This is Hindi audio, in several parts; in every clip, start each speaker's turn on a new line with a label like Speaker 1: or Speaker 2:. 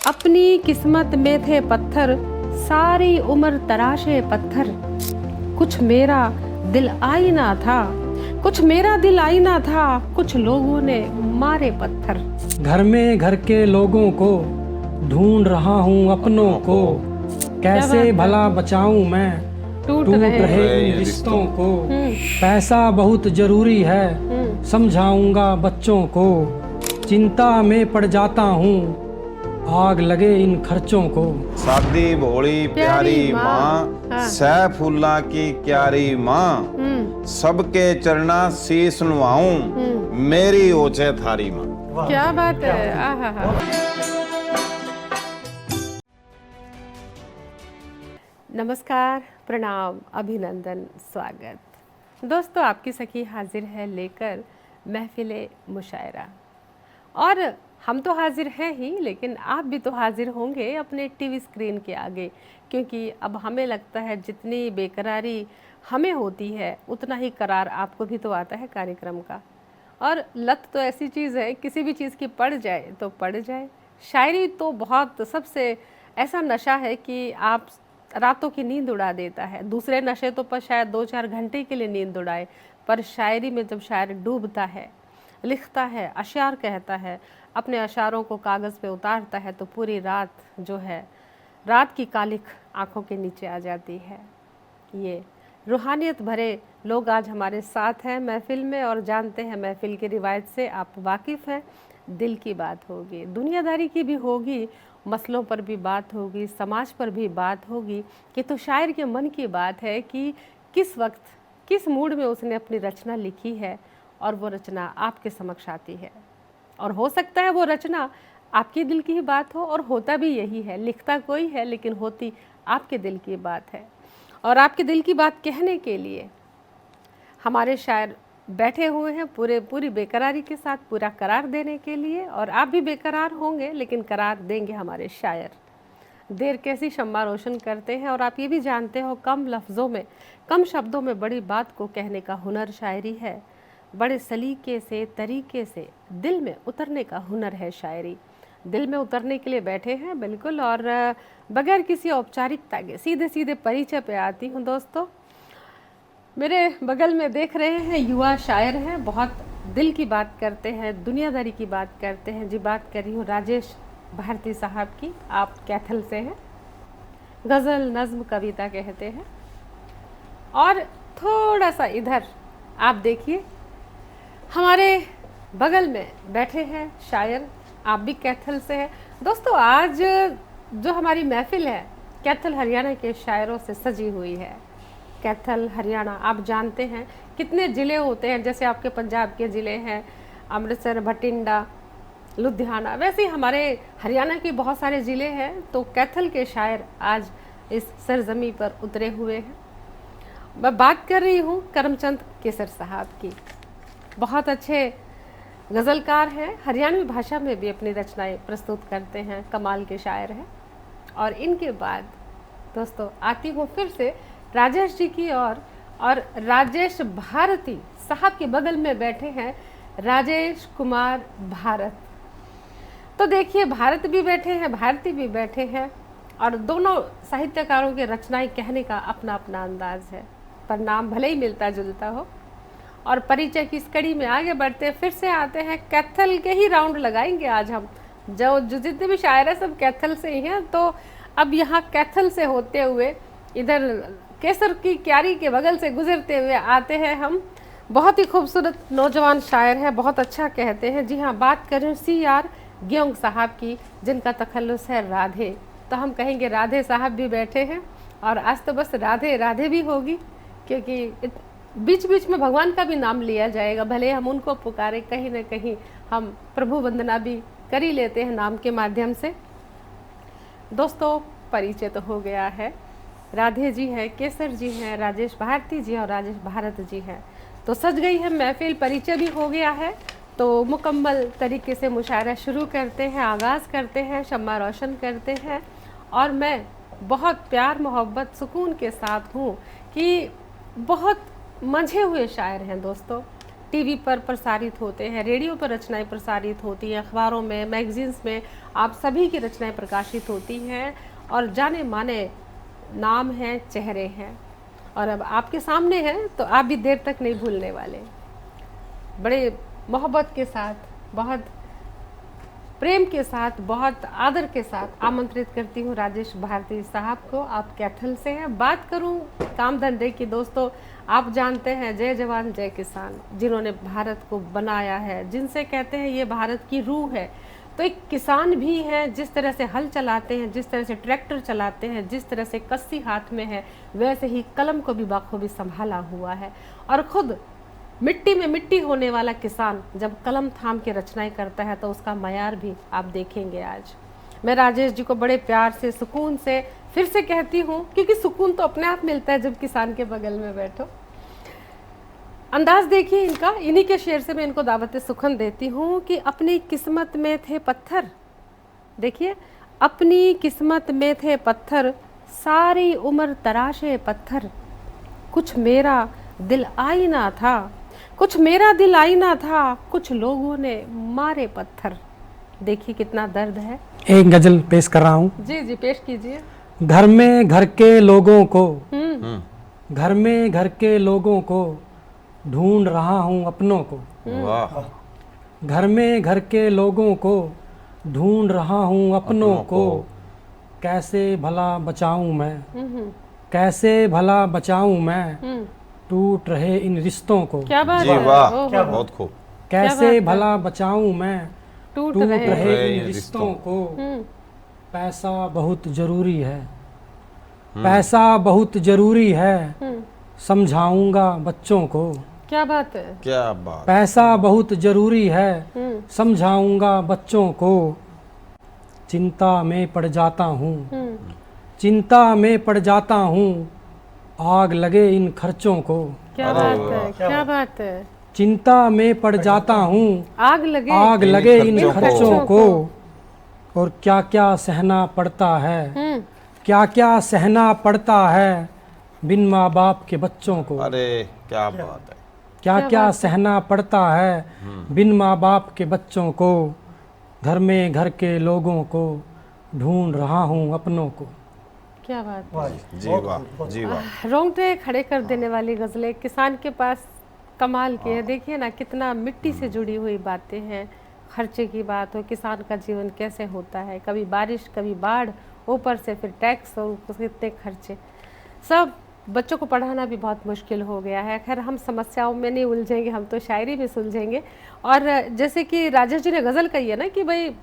Speaker 1: अपनी किस्मत में थे पत्थर, सारी उम्र तराशे पत्थर। कुछ मेरा दिल आईना था, कुछ मेरा दिल आईना था, कुछ लोगों ने मारे पत्थर।
Speaker 2: घर में घर के लोगों को ढूंढ रहा हूँ अपनों को, कैसे भला बचाऊं मैं
Speaker 1: टूट
Speaker 2: टूट
Speaker 1: रहे
Speaker 2: रहे इन रिश्तों को। पैसा बहुत जरूरी है, समझाऊंगा बच्चों को, चिंता में पड़ जाता हूँ आग लगे इन खर्चों को।
Speaker 3: सादी भोली प्यारी माँ, सै फूला की क्यारी माँ, सबके चरना शीस नुआऊं, मेरी ओछे थारी माँ।
Speaker 1: क्या बात है। आहा। नमस्कार, प्रणाम, अभिनंदन, स्वागत। दोस्तों, आपकी सखी हाजिर है लेकर महफिले मुशायरा। और हम तो हाजिर हैं ही, लेकिन आप भी तो हाजिर होंगे अपने टीवी स्क्रीन के आगे, क्योंकि अब हमें लगता है जितनी बेकरारी हमें होती है उतना ही करार आपको भी तो आता है कार्यक्रम का। और लत तो ऐसी चीज़ है, किसी भी चीज़ की पड़ जाए तो पड़ जाए। शायरी तो बहुत सबसे ऐसा नशा है कि आप रातों की नींद उड़ा देता है। दूसरे नशे तो पर शायद 2-4 घंटे के लिए नींद उड़ाए, पर शायरी में जब शायर डूबता है, लिखता है, अशार कहता है, अपने अशारों को कागज़ पे उतारता है, तो पूरी रात जो है, रात की कालिख आंखों के नीचे आ जाती है। ये रूहानियत भरे लोग आज हमारे साथ हैं महफिल में, और जानते हैं महफिल की रिवायत से आप वाकिफ़ हैं। दिल की बात होगी, दुनियादारी की भी होगी, मसलों पर भी बात होगी, समाज पर भी बात होगी। कि तो शायर के मन की बात है कि किस वक्त किस मूड में उसने अपनी रचना लिखी है, और वो रचना आपके समक्ष आती है। और हो सकता है वो रचना आपके दिल की ही बात हो, और होता भी यही है, लिखता कोई है लेकिन होती आपके दिल की बात है। और आपके दिल की बात कहने के लिए हमारे शायर बैठे हुए हैं पूरी बेकरारी के साथ, पूरा करार देने के लिए। और आप भी बेकरार होंगे, लेकिन करार देंगे हमारे शायर। देर कैसी शम्मा रोशन करते हैं, और आप ये भी जानते हो कम लफ्ज़ों में, कम शब्दों में बड़ी बात को कहने का हुनर शायरी है। बड़े सलीके से, तरीके से दिल में उतरने का हुनर है शायरी। दिल में उतरने के लिए बैठे हैं बिल्कुल, और बगैर किसी औपचारिकता के सीधे सीधे परिचय पे आती हूँ। दोस्तों, मेरे बगल में देख रहे हैं युवा शायर हैं, बहुत दिल की बात करते हैं, दुनियादारी की बात करते हैं। जी, बात कर रही हूँ राजेश भारती साहब की। आप कैथल से हैं, गज़ल, नज़्म, कविता कहते हैं। और थोड़ा सा इधर आप देखिए, हमारे बगल में बैठे हैं शायर, आप भी कैथल से हैं। दोस्तों, आज जो हमारी महफिल है कैथल हरियाणा के शायरों से सजी हुई है। कैथल हरियाणा, आप जानते हैं कितने ज़िले होते हैं, जैसे आपके पंजाब के ज़िले हैं अमृतसर, भटिंडा, लुधियाना, वैसे ही हमारे हरियाणा के बहुत सारे ज़िले हैं। तो कैथल के शायर आज इस सरजमी पर उतरे हुए हैं। मैं बात कर रही हूँ करमचंद केसर साहब की। बहुत अच्छे गज़लकार हैं, हरियाणवी भाषा में भी अपनी रचनाएं प्रस्तुत करते हैं, कमाल के शायर हैं। और इनके बाद दोस्तों आती हूँ फिर से राजेश जी की और राजेश भारती साहब के बगल में बैठे हैं राजेश कुमार भारत। तो देखिए, भारत भी बैठे हैं, भारती भी बैठे हैं, और दोनों साहित्यकारों के रचनाएं कहने का अपना अपना अंदाज है, पर नाम भले ही मिलता जुलता हो। और परिचय की इस कड़ी में आगे बढ़ते फिर से आते हैं, कैथल के ही राउंड लगाएंगे आज हम। जो जितने भी शायर हैं सब कैथल से ही हैं। तो अब यहाँ कैथल से होते हुए इधर केसर की क्यारी के बगल से गुजरते हुए आते हैं हम। बहुत ही खूबसूरत नौजवान शायर हैं, बहुत अच्छा कहते हैं। जी हाँ, बात करें CR ग्योंग साहब की, जिनका तखल्लुस है राधे। तो हम कहेंगे राधे साहब भी बैठे हैं, और आज तो बस राधे राधे भी होगी, क्योंकि बीच बीच में भगवान का भी नाम लिया जाएगा। भले हम उनको पुकारे, कहीं ना कहीं हम प्रभु वंदना भी कर ही लेते हैं नाम के माध्यम से। दोस्तों, परिचय तो हो गया है, राधे जी हैं, केसर जी हैं, राजेश भारती जी और राजेश भारत जी हैं। तो सज गई है महफिल, परिचय भी हो गया है। तो मुकम्मल तरीके से मुशायरा शुरू करते हैं, आगाज़ करते हैं, शम्मा रोशन करते हैं। और मैं बहुत प्यार, मोहब्बत, सुकून के साथ हूँ कि बहुत मंझे हुए शायर हैं दोस्तों। टीवी पर प्रसारित होते हैं, रेडियो पर रचनाएं प्रसारित होती हैं, अखबारों में, मैगजीन्स में आप सभी की रचनाएं प्रकाशित होती हैं और जाने माने नाम हैं, चेहरे हैं, और अब आपके सामने हैं तो आप भी देर तक नहीं भूलने वाले। बड़े मोहब्बत के साथ, बहुत प्रेम के साथ, बहुत आदर के साथ आमंत्रित करती हूँ राजेश भारती साहब को। आप कैथल से हैं। बात करूँ काम धंधे की, दोस्तों आप जानते हैं जय जवान जय किसान, जिन्होंने भारत को बनाया है, जिनसे कहते हैं ये भारत की रूह है, तो एक किसान भी हैं। जिस तरह से हल चलाते हैं, जिस तरह से ट्रैक्टर चलाते हैं, जिस तरह से कस्सी हाथ में है, वैसे ही कलम को भी बाखूबी संभाला हुआ है। और खुद मिट्टी में मिट्टी होने वाला किसान जब कलम थाम के रचनाएं करता है तो उसका मयार भी आप देखेंगे। आज मैं राजेश जी को बड़े प्यार से, सुकून से फिर से कहती हूँ, क्योंकि सुकून तो अपने आप मिलता है जब किसान के बगल में बैठो। अंदाज देखिए इनका, इन्हीं के शेर से मैं इनको दावत सुखन देती हूँ कि अपनी किस्मत में थे पत्थर। देखिए, अपनी किस्मत में थे पत्थर, सारी उम्र तराशे पत्थर, कुछ मेरा दिल आईना था, कुछ मेरा दिल आईना था, कुछ लोगों ने मारे पत्थर। देखिए कितना दर्द है।
Speaker 2: एक गजल पेश कर रहा हूँ।
Speaker 1: जी जी, पेश कीजिए।
Speaker 2: घर में घर के लोगों को, घर में घर के लोगों को ढूंढ रहा हूँ अपनों को।
Speaker 3: वाह।
Speaker 2: घर में घर के लोगों को ढूंढ रहा हूँ अपनों को, कैसे भला बचाऊं मैं, कैसे भला बचाऊं मैं टूट रहे इन रिश्तों को।
Speaker 1: क्या बात
Speaker 3: जी
Speaker 1: है,
Speaker 3: वाह,
Speaker 1: ओहो।
Speaker 3: बहुत खूब।
Speaker 2: कैसे भला बचाऊं मैं
Speaker 1: टूट
Speaker 2: टूट
Speaker 1: रहे
Speaker 2: रहे इन रिश्तों को। पैसा बहुत जरूरी है, पैसा बहुत जरूरी है, समझाऊंगा बच्चों को।
Speaker 1: क्या बात है।
Speaker 3: क्या बात।
Speaker 2: पैसा बहुत जरूरी है, समझाऊंगा बच्चों को। चिंता में पड़ जाता हूँ, चिंता में पड़ जाता हूँ, आग लगे इन खर्चों को।
Speaker 1: क्या बात है, क्या बात है।
Speaker 2: चिंता में पड़ जाता हूँ,
Speaker 1: आग
Speaker 2: लगे इन खर्चों को। और क्या क्या सहना पड़ता है, क्या क्या सहना पड़ता है बिन माँ बाप के बच्चों को।
Speaker 3: अरे क्या बात है।
Speaker 2: क्या क्या सहना पड़ता है बिन माँ बाप के बच्चों को। घर में घर के लोगों को ढूंढ रहा हूँ अपनों को।
Speaker 1: क्या बात है।
Speaker 3: जी वाह, जी वाह।
Speaker 1: रोंगटे खड़े कर देने वाली गजलें किसान के पास कमाल की है। देखिए ना, कितना मिट्टी से जुड़ी हुई बातें हैं। खर्चे की बात हो, किसान का जीवन कैसे होता है, कभी बारिश कभी बाढ़, ऊपर से फिर टैक्स और कितने खर्चे। सब बच्चों को पढ़ाना भी बहुत मुश्किल हो गया है। खैर हम समस्याओं में नहीं उलझेंगे, हम तो शायरी में सुलझेंगे। और जैसे कि राजेश जी ने गज़ल कही है ना कि भाई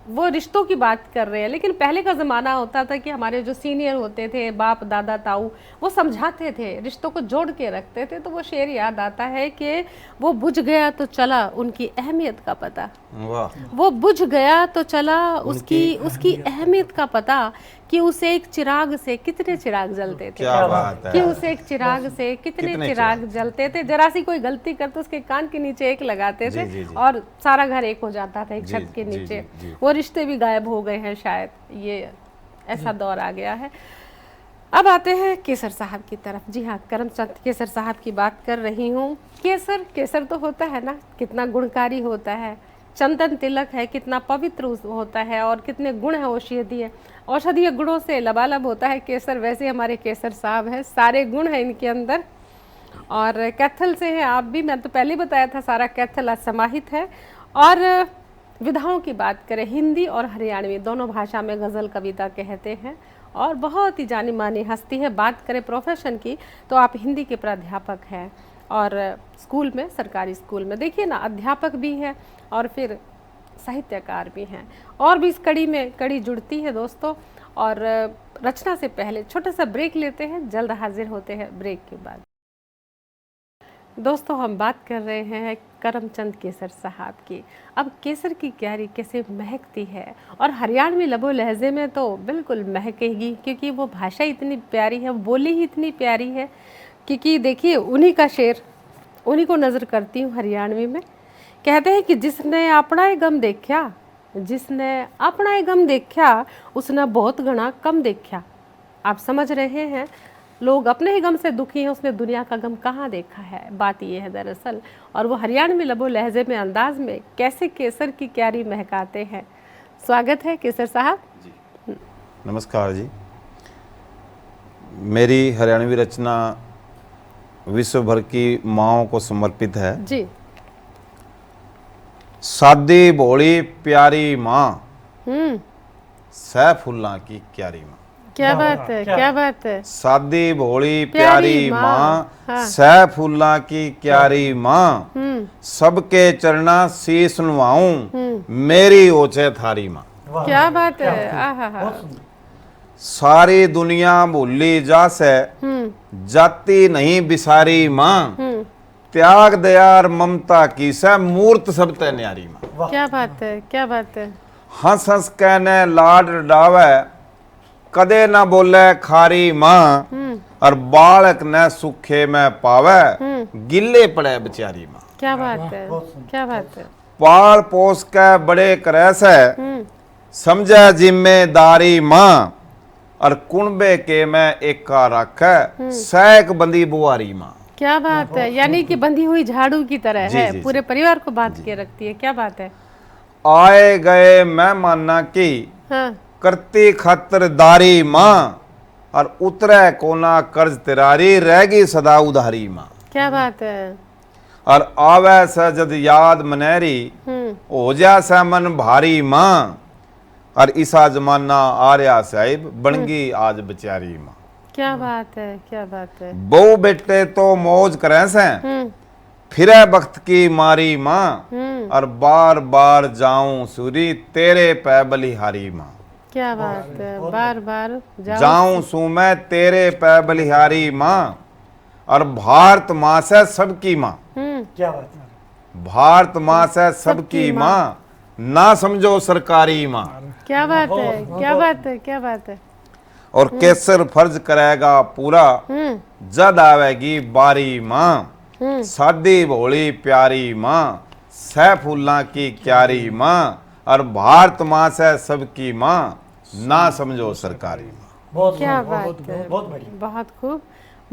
Speaker 1: वो रिश्तों की बात कर रहे हैं, लेकिन पहले का ज़माना होता था कि हमारे जो सीनियर होते थे, बाप दादा ताऊ, वो समझाते थे, रिश्तों को जोड़ के रखते थे। तो वो शेर याद आता है कि वो बुझ गया तो चला उनकी अहमियत का पता।
Speaker 3: वाह।
Speaker 1: वो बुझ गया तो चला उसकी अहमियत का पता, कि उसे एक चिराग से कितने चिराग जलते थे।
Speaker 3: क्या बात है।
Speaker 1: कि उसे एक चिराग से कितने चिराग जलते थे। जरा सी कोई गलती करते उसके कान के नीचे एक लगाते थे,
Speaker 3: जी, जी।
Speaker 1: और सारा घर एक हो जाता था एक
Speaker 3: जी,
Speaker 1: छत के
Speaker 3: जी,
Speaker 1: नीचे।
Speaker 3: जी।
Speaker 1: वो रिश्ते भी गायब हो गए हैं शायद, ये ऐसा दौर आ गया है। अब आते हैं केसर साहब की तरफ। जी हाँ, करमचंद केसर साहब की बात कर रही हूँ। केसर तो होता है ना, कितना गुणकारी होता है। चंदन तिलक है, कितना पवित्र होता है, और कितने गुण है औषधीय गुणों से लबालब होता है केसर। वैसे हमारे केसर साहब हैं, सारे गुण हैं इनके अंदर। और कैथल से हैं आप भी, मैं तो पहले ही बताया था, सारा कैथल आज समाहित है। और विधाओं की बात करें, हिंदी और हरियाणवी दोनों भाषा में गज़ल कविता कहते हैं, और बहुत ही जानी मानी हस्ती है। बात करें प्रोफेशन की तो आप हिंदी के प्राध्यापक हैं, और स्कूल में, सरकारी स्कूल में देखिए ना, अध्यापक भी हैं और फिर साहित्यकार भी हैं। और भी इस कड़ी में कड़ी जुड़ती है दोस्तों। और रचना से पहले छोटा सा ब्रेक लेते हैं, जल्द हाजिर होते हैं ब्रेक के बाद। दोस्तों हम बात कर रहे हैं करमचंद केसर साहब की। अब केसर की क्यारी कैसे महकती है, और हरियाणवी लबो लहजे में तो बिल्कुल महकेगी, क्योंकि वो भाषा इतनी प्यारी है, बोली ही इतनी प्यारी है। क्योंकि देखिए उन्हीं का शेर, उन्हीं को नज़र करती हूँ हरियाणवी में। कहते हैं कि जिसने अपना गम देखा, जिसने अपना गम देखा, उसने बहुत घना कम देखा। आप समझ रहे हैं, लोग अपने ही गम से दुखी हैं, उसने दुनिया का गम कहाँ देखा है। बात ये है दरअसल। और वो हरियाणवी लबो लहजे में, अंदाज में कैसे केसर की क्यारी महकाते हैं। स्वागत है केसर साहब।
Speaker 3: नमस्कार जी। मेरी हरियाणवी रचना विश्व भर की माँओं को समर्पित है
Speaker 1: जी।
Speaker 3: सादी भोली प्यारी माँ, सै फूलां की क्यारी माँ।
Speaker 1: क्या बात है, क्या बात है।
Speaker 3: सादी भोली
Speaker 1: प्यारी
Speaker 3: प्यारी
Speaker 1: माँ,
Speaker 3: माँ,
Speaker 1: हाँ।
Speaker 3: सै फूलां की क्यारी माँ, सबके चरना शीस नवाऊं, मेरी ओछे थारी माँ।
Speaker 1: क्या बात है। आहा।
Speaker 3: सारी दुनिया भूली जासे, जाती नहीं बिसारी माँ, त्याग दयार ममता की से मूर्त सब ते न्यारी माँ।
Speaker 1: क्या बात है, क्या बात है।
Speaker 3: हंस हंस कहने लाड डावे, कदे ना बोले खारी माँ, और बालक न सुखे में पावे, गिले पड़े बेचारी माँ।
Speaker 1: क्या बात है, क्या बात है।
Speaker 3: पाल पोस के बड़े करे से, समझे जिम्मेदारी माँ, और कुंबे के में एका रखे, सैक बंदी बुआरी माँ।
Speaker 1: क्या बात है। यानी कि बंधी हुई झाड़ू की तरह
Speaker 3: जी,
Speaker 1: है,
Speaker 3: जी,
Speaker 1: पूरे परिवार को बांध के रखती है। क्या बात है।
Speaker 3: आए गए मेहमाना की,
Speaker 1: हाँ।
Speaker 3: करती खातिरदारी माँ, और उतरे कोना कर्ज तिरारी, रहेगी सदा उधारी माँ।
Speaker 1: क्या बात है।
Speaker 3: और आवे से जद याद मनेरी, हो जा से मन भारी माँ, और ईसा जमाना आर्या साहिब बनगी आज बेचारी माँ।
Speaker 1: क्या बात है, क्या बात है।
Speaker 3: बहु बेटे तो मौज करें से, फिरे वक्त की मारी माँ, और बार बार जाऊं सूरी तेरे पै बलिहारी माँ।
Speaker 1: क्या बात है। बार बार
Speaker 3: जाऊं सू मैं तेरे पै बलिहारी माँ, और भारत माँ से सबकी माँ।
Speaker 2: क्या बात है।
Speaker 3: भारत माँ से सबकी माँ, ना समझो सरकारी माँ।
Speaker 1: क्या बात है, क्या बात है, क्या बात है।
Speaker 3: और केसर फर्ज करेगा पूरा, जद आवेगी बारी माँ, सादी भोली प्यारी माँ, सै फूलां की क्यारी माँ, और भारत माँ से सबकी माँ, ना समझो सरकारी माँ।
Speaker 1: क्या बात है। बहुत खूब।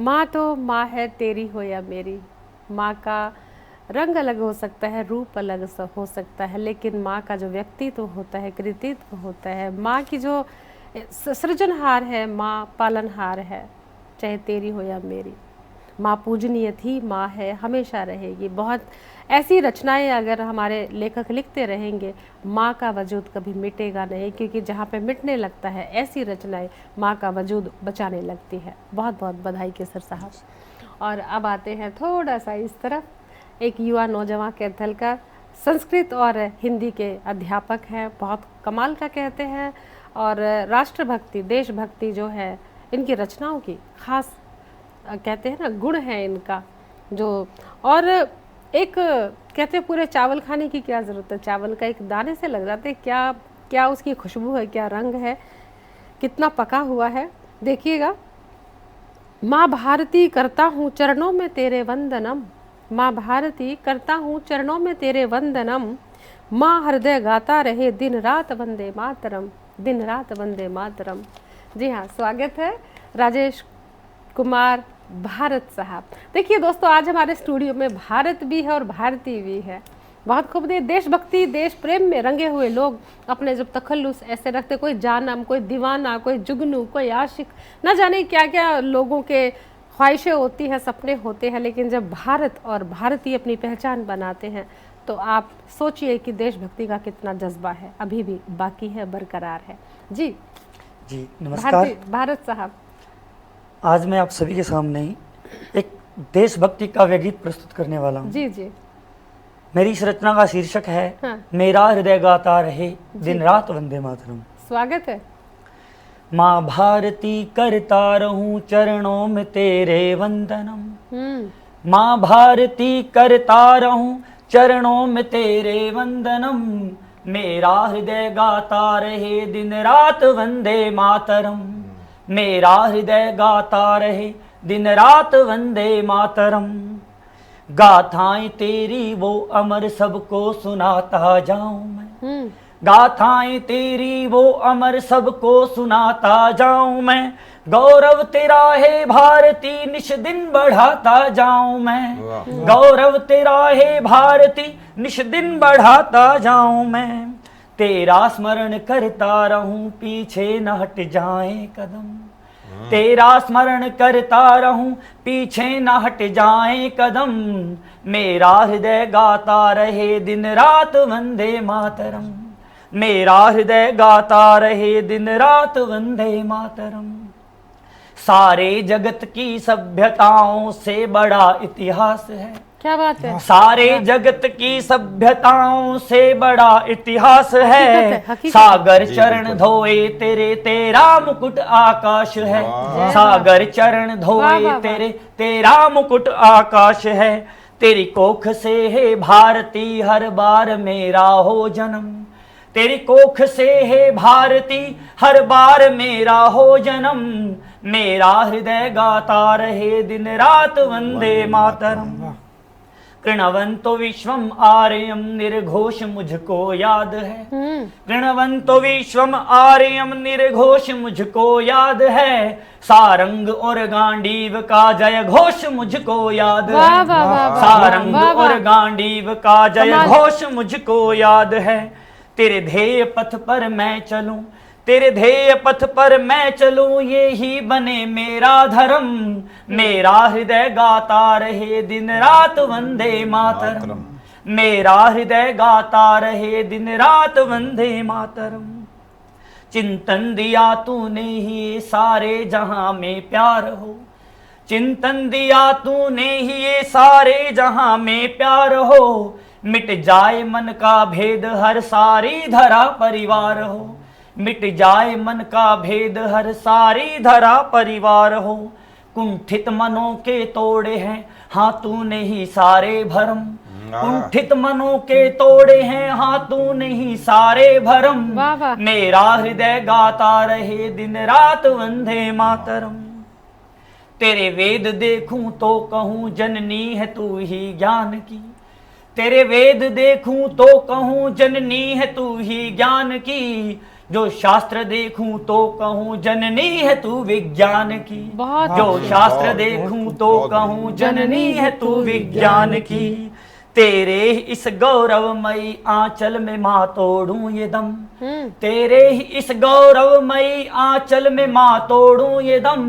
Speaker 1: माँ तो माँ है, तेरी हो या मेरी। माँ का रंग अलग हो सकता है, रूप अलग हो सकता है, लेकिन माँ का जो व्यक्तित्व होता है, कृतित्व होता है, माँ की जो सृजनहार है, माँ पालनहार है, चाहे तेरी हो या मेरी। माँ पूजनीय थी, माँ है, हमेशा रहेगी। बहुत ऐसी रचनाएं अगर हमारे लेखक लिखते रहेंगे, माँ का वजूद कभी मिटेगा नहीं, क्योंकि जहाँ पे मिटने लगता है ऐसी रचनाएं माँ का वजूद बचाने लगती है। बहुत बहुत बधाई केसर साहब। और अब आते हैं थोड़ा सा इस तरफ। एक युवा नौजवान कैथल संस्कृत और हिंदी के अध्यापक हैं, बहुत कमाल का कहते हैं, और राष्ट्रभक्ति, देशभक्ति जो है इनकी रचनाओं की खास कहते हैं ना गुण है इनका जो। और एक कहते हैं पूरे चावल खाने की क्या ज़रूरत है, चावल का एक दाने से लग जाते क्या क्या उसकी खुशबू है, क्या रंग है, कितना पका हुआ है। देखिएगा। माँ भारती करता हूँ चरणों में तेरे वंदनम, माँ भारती करता हूँ चरणों में तेरे वंदनम, माँ हृदय गाता रहे दिन रात वंदे मातरम, दिन रात वंदे मातरम। जी हाँ, स्वागत है राजेश कुमार भारत साहब। देखिए दोस्तों, आज हमारे स्टूडियो में भारत भी है और भारती भी है। बहुत खूब। देशभक्ति, देश प्रेम में रंगे हुए लोग अपने जब तखल्लुस ऐसे रखते, कोई जानम, कोई दीवाना, कोई जुगनू, कोई आशिक, न जाने क्या क्या लोगों के ख्वाहिशें होती हैं, सपने होते हैं, लेकिन जब भारत और भारतीय अपनी पहचान बनाते हैं तो आप सोचिए कि देशभक्ति का कितना जज्बा है, अभी भी बाकी है, बरकरार है। जी
Speaker 4: जी नमस्कार।
Speaker 1: भारत साहब,
Speaker 4: आज मैं आप सभी के सामने एक देशभक्ति काव्य गीत प्रस्तुत करने वाला हूँ।
Speaker 1: जी जी।
Speaker 4: मेरी इस रचना का शीर्षक है
Speaker 1: हाँ।
Speaker 4: मेरा हृदय गाता रहे दिन रात वंदे मातरम।
Speaker 1: स्वागत है।
Speaker 4: माँ भारती करता रहूं चरणों में तेरे वंदनम, माँ भारती करता रहूं चरणों में तेरे वंदनम, मेरा हृदय गाता रहे दिन रात वंदे मातरम, मेरा हृदय गाता रहे दिन रात वंदे मातरम। गाथाएं तेरी वो अमर सबको सुनाता जाऊं मैं, गाथाएं तेरी वो अमर सबको सुनाता जाऊं मैं, गौरव तेरा है भारती निश दिन बढ़ाता जाऊं मैं,
Speaker 3: वाह।
Speaker 4: गौरव तेरा है भारती निश दिन बढ़ाता जाऊं मैं, तेरा स्मरण करता रहूं पीछे न हट जाए कदम, तेरा स्मरण करता रहूं पीछे न हट जाए कदम, मेरा हृदय गाता रहे दिन रात वंदे मातरम, मेरा हृदय गाता रहे दिन रात वंदे मातरम। सारे जगत की सभ्यताओं से बड़ा इतिहास है,
Speaker 1: क्या बात है।
Speaker 4: सारे जगत की सभ्यताओं से बड़ा इतिहास है,
Speaker 1: हकीकत है।
Speaker 4: सागर
Speaker 3: जी,
Speaker 4: चरण
Speaker 3: बिल्कुल।
Speaker 4: धोए तेरे तेरा मुकुट आकाश है,
Speaker 3: वाह।
Speaker 4: सागर चरण
Speaker 1: वाह,
Speaker 4: धोए
Speaker 1: वाह, वाह।
Speaker 4: तेरे तेरा मुकुट आकाश है, तेरी कोख से है भारती हर बार मेरा हो जन्म, तेरी कोख से है भारती हर बार मेरा हो जन्म, मेरा हृदय गाता रहे दिन रात वंदे मातरम। कृणवंतो विश्वम आर्यम निर्घोष मुझको याद है, कृणवंतो विश्वम आर्यम निर्घोष मुझको याद है, सारंग और गांडीव का जय घोष मुझको याद
Speaker 1: वाह,
Speaker 4: है,
Speaker 1: वाह, वाह, वाह,
Speaker 4: सारंग
Speaker 1: वाह, वाह।
Speaker 4: और गांडीव का जय
Speaker 1: कमाल।
Speaker 4: घोष मुझको याद है, तेरे ध्येय पथ पर मैं चलूं, तेरे ध्येय पथ पर मैं चलूं ये ही बने मेरा धर्म, मेरा हृदय गाता रहे दिन रात वंदे मातरम, मेरा हृदय गाता रहे दिन रात वंदे मातरम। चिंतन दिया तूने ही सारे जहां में प्यार हो, चिंतन दिया तूने ही ये सारे जहां में प्यार हो, मिट जाए मन का भेद हर सारी धरा परिवार हो, मिट जाए मन का भेद हर सारी धरा परिवार हो, कुंठित मनों के तोड़े हैं हाँ तूने ही सारे भरम, कुंठित मनों के तोड़े हैं हाँ तूने ही सारे भरम,
Speaker 1: वाह, वाह।
Speaker 4: मेरा हृदय गाता रहे दिन रात वंदे मातरम। तेरे वेद देखूं तो कहूं जननी है तू ही ज्ञान की, तेरे वेद देखूं तो कहूं जननी है तू ही ज्ञान की, जो शास्त्र देखूं तो कहूं जननी है तू विज्ञान की,
Speaker 1: बहुत
Speaker 4: जो
Speaker 1: अच्छे।
Speaker 4: शास्त्र देखूं तो
Speaker 3: बहुत
Speaker 4: कहूं जननी है तू विज्ञान की, तेरे इस गौरवमयी आंचल में माँ तोड़ूं ये दम, तेरे ही इस गौरवमयी आंचल में माँ तोड़ूं ये दम,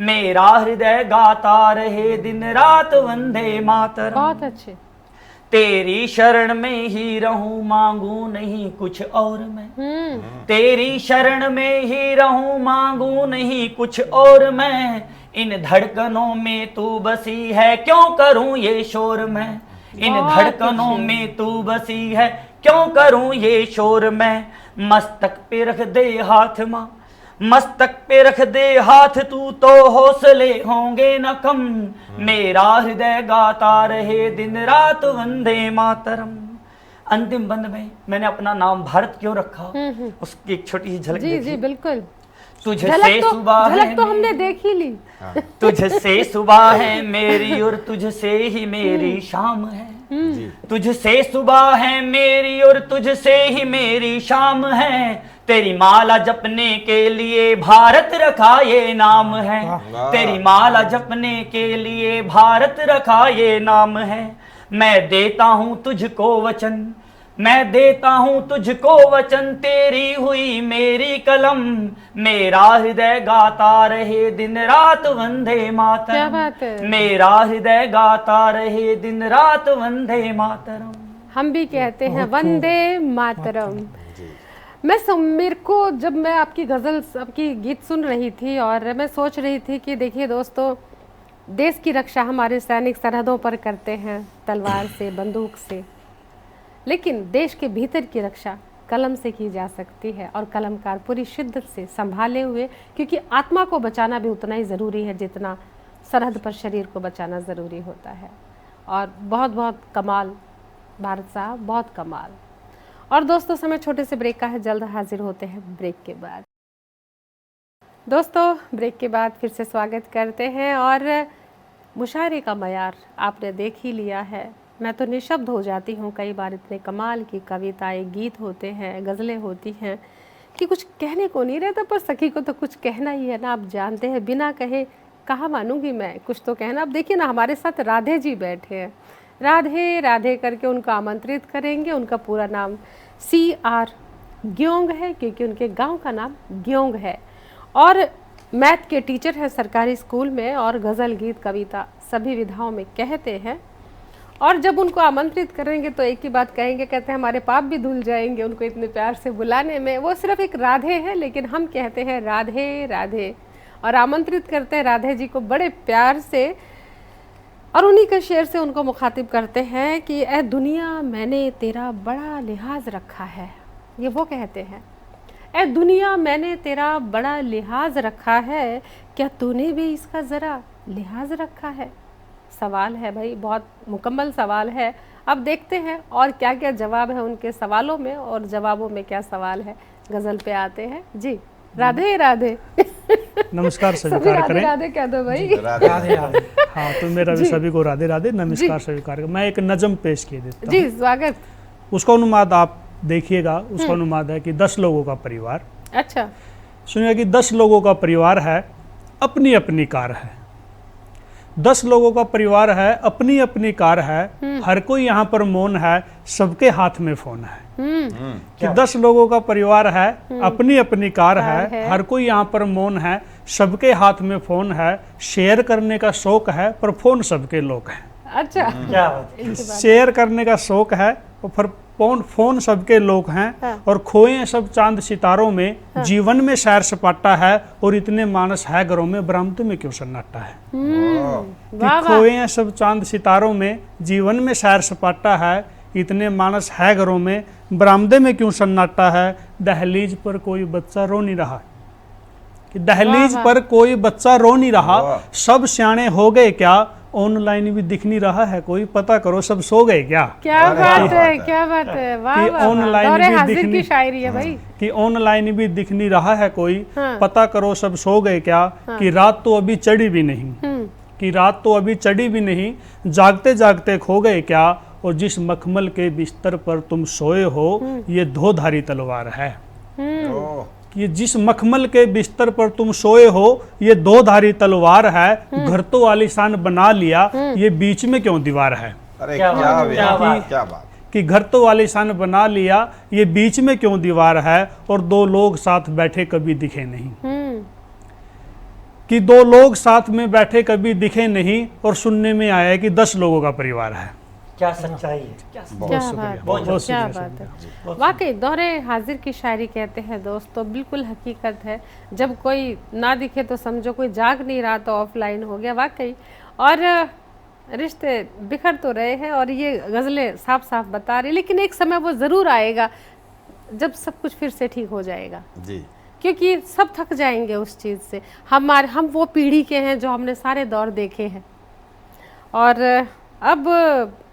Speaker 4: मेरा हृदय गाता रहे दिन रात वंदे मातरम।
Speaker 1: बहुत अच्छे।
Speaker 4: तेरी शरण में ही रहूं मांगू नहीं कुछ और मैं, तेरी शरण में ही रहूं मांगू नहीं कुछ और मैं, इन धड़कनों में तू बसी है क्यों करूं ये शोर मैं, इन
Speaker 1: बहुत
Speaker 4: धड़कनों
Speaker 1: अच्छे।
Speaker 4: में तू बसी है क्यों करूं ये शोर मैं, मस्तक पे रख दे हाथ मां, मस्तक पे रख दे हाथ तू तो हौसले होंगे न कम, मेरा हृदय गाता रहे दिन रात वंदे मातरम। अंतिम बंद में मैंने अपना नाम भारत क्यों रखा उसकी एक छोटी सी झलक
Speaker 1: जी जी
Speaker 4: देखिए।
Speaker 1: बिल्कुल।
Speaker 4: तुझसे सुबह है
Speaker 1: झलक तो हमने देख ही ली।
Speaker 4: तुझसे सुबह है मेरी और तुझसे ही मेरी शाम है, तुझसे सुबह है मेरी और तुझसे ही मेरी शाम है, तेरी माला जपने के लिए भारत रखा ये नाम है, तेरी माला जपने के लिए भारत रखा ये नाम है, मैं देता हूं तुझको वचन, मैं देता हूं तुझको वचन, तेरी हुई मेरी कलम, मेरा हृदय गाता रहे दिन रात वंदे
Speaker 1: क्या
Speaker 4: मातरम,
Speaker 1: बात है।
Speaker 4: मेरा हृदय गाता रहे दिन रात वंदे मातरम।
Speaker 1: हम भी कहते हैं वंदे मातरम। मेरे को जब मैं आपकी गज़ल आपकी गीत सुन रही थी और मैं सोच रही थी कि देखिए दोस्तों, देश की रक्षा हमारे सैनिक सरहदों पर करते हैं तलवार से बंदूक से, लेकिन देश के भीतर की रक्षा कलम से की जा सकती है, और कलमकार पूरी शिद्दत से संभाले हुए, क्योंकि आत्मा को बचाना भी उतना ही ज़रूरी है जितना सरहद पर शरीर को बचाना ज़रूरी होता है। और बहुत बहुत कमाल भारत साहब, बहुत कमाल। और दोस्तों समय छोटे से ब्रेक का है, जल्द हाजिर होते हैं ब्रेक के बाद। दोस्तों ब्रेक के बाद फिर से स्वागत करते हैं, और मुशायरे का मयार आपने देख ही लिया है, मैं तो निशब्द हो जाती हूँ कई बार। इतने कमाल की कविताएं, गीत होते हैं, गज़लें होती हैं कि कुछ कहने को नहीं रहता, पर सखी को तो कुछ कहना ही है ना। आप जानते हैं, बिना कहे कहाँ मानूंगी मैं, कुछ तो कहना। अब देखिए ना, हमारे साथ राधे जी बैठे हैं। राधे राधे करके उनको आमंत्रित करेंगे। उनका पूरा नाम CR ग्योंग है, क्योंकि उनके गांव का नाम ग्योंग है, और मैथ के टीचर हैं सरकारी स्कूल में, और गज़ल, गीत, कविता सभी विधाओं में कहते हैं। और जब उनको आमंत्रित करेंगे तो एक ही बात कहेंगे, कहते हैं हमारे पाप भी धुल जाएंगे उनको इतने प्यार से बुलाने में। वो सिर्फ एक राधे है, लेकिन हम कहते हैं राधे राधे, और आमंत्रित करते हैं राधे जी को बड़े प्यार से। और उन्हीं के शेर से उनको मुखातिब करते हैं कि ए दुनिया मैंने तेरा बड़ा लिहाज रखा है। ये वो कहते हैं, ए दुनिया मैंने तेरा बड़ा लिहाज रखा है, क्या तूने भी इसका ज़रा लिहाज रखा है। सवाल है भाई, बहुत मुकम्मल सवाल है। अब देखते हैं और क्या क्या जवाब है उनके सवालों में, और जवाबों में क्या सवाल है। गज़ल पे आते हैं जी। राधे राधे।
Speaker 5: नमस्कार
Speaker 1: सभी
Speaker 5: स्वीकार
Speaker 1: राधे
Speaker 5: करें।
Speaker 1: राधे कह दो भाई।
Speaker 3: राधे
Speaker 2: राधे राधे।
Speaker 5: हाँ, तो मेरा भी सभी को राधे राधे, नमस्कार स्वीकार करें। मैं एक नज़म पेश किए देता हूँ।
Speaker 1: जी स्वागत।
Speaker 5: उसका अनुवाद आप देखिएगा। उसका अनुवाद है कि 10 लोगों का परिवार।
Speaker 1: अच्छा।
Speaker 5: सुनिए कि 10 लोगों का परिवार है, अपनी अपनी कार है। 10 लोगों का परिवार है, अपनी अपनी कार है, हर कोई यहाँ पर मौन है, सबके हाथ में फोन है। कि 10 लोगों का परिवार है, अपनी अपनी कार है, हर कोई यहाँ पर मौन है, सबके हाथ में फोन है, शेयर करने का शौक है, पर फोन सबके लोग हैं।
Speaker 1: अच्छा।
Speaker 4: क्या बात।
Speaker 5: शेयर करने का शौक है, और फोन सबके लोग हैं, और खोए हैं सब चांद सितारों में, जीवन में सैर सपाटा है, और इतने मानस है घरों में, बरामदे में क्यों सन्नाटा है। कि खोए हैं सब चांद सितारों में, जीवन में सैर सपाटा है, इतने मानस है घरों में, बरामदे में क्यों सन्नाटा है। दहलीज पर कोई बच्चा रो नहीं रहा, कि दहलीज पर कोई बच्चा रो नहीं रहा, सब सियाने हो गए क्या, ऑनलाइन भी दिख नहीं रहा है कोई, पता करो सब सो गए क्या।
Speaker 1: क्या बात है, क्या बात है। वाह
Speaker 5: कि
Speaker 1: वाह,
Speaker 5: ऑनलाइन
Speaker 1: दौरे
Speaker 5: भी
Speaker 1: हाजिर
Speaker 5: दिखनी-
Speaker 1: की शायरी है भाई।
Speaker 5: कि ऑनलाइन भी दिख नहीं रहा है कोई,
Speaker 1: हाँ।
Speaker 5: पता करो सब सो गए क्या। कि रात तो अभी चढ़ी भी नहीं, कि रात तो अभी चढ़ी भी नहीं, जागते जागते खो गए क्या, और जिस मखमल के बिस्तर पर तुम सोए हो, ये धोधारी तलवार है। कि जिस मखमल के बिस्तर पर तुम सोए हो, ये दो-धारी तलवार है, घर तो आलीशान बना लिया, ये बीच में क्यों दीवार है।
Speaker 3: अरे
Speaker 4: क्या
Speaker 3: क्या
Speaker 4: बात, क्या बात।
Speaker 3: क्या बात।
Speaker 5: कि घर तो आलीशान बना लिया, ये बीच में क्यों दीवार है, और दो लोग साथ बैठे कभी दिखे नहीं। कि दो लोग साथ में बैठे कभी दिखे नहीं, और सुनने में आया है कि 10 लोगों का परिवार है।
Speaker 4: क्या सच्चाई है, क्या
Speaker 1: क्या बात है,
Speaker 5: बहुत
Speaker 1: क्या
Speaker 5: शुक्रिया,
Speaker 1: बात है। वाकई दौरे हाजिर की शायरी कहते हैं दोस्तों, बिल्कुल हकीकत है। जब कोई ना दिखे तो समझो कोई जाग नहीं रहा, तो ऑफलाइन हो गया वाकई। और रिश्ते बिखर तो रहे हैं, और ये गज़लें साफ साफ बता रही, लेकिन एक समय वो ज़रूर आएगा जब सब कुछ फिर से ठीक हो जाएगा।
Speaker 3: जी।
Speaker 1: क्योंकि सब थक जाएंगे उस चीज़ से। हम वो पीढ़ी के हैं जो हमने सारे दौर देखे हैं। और अब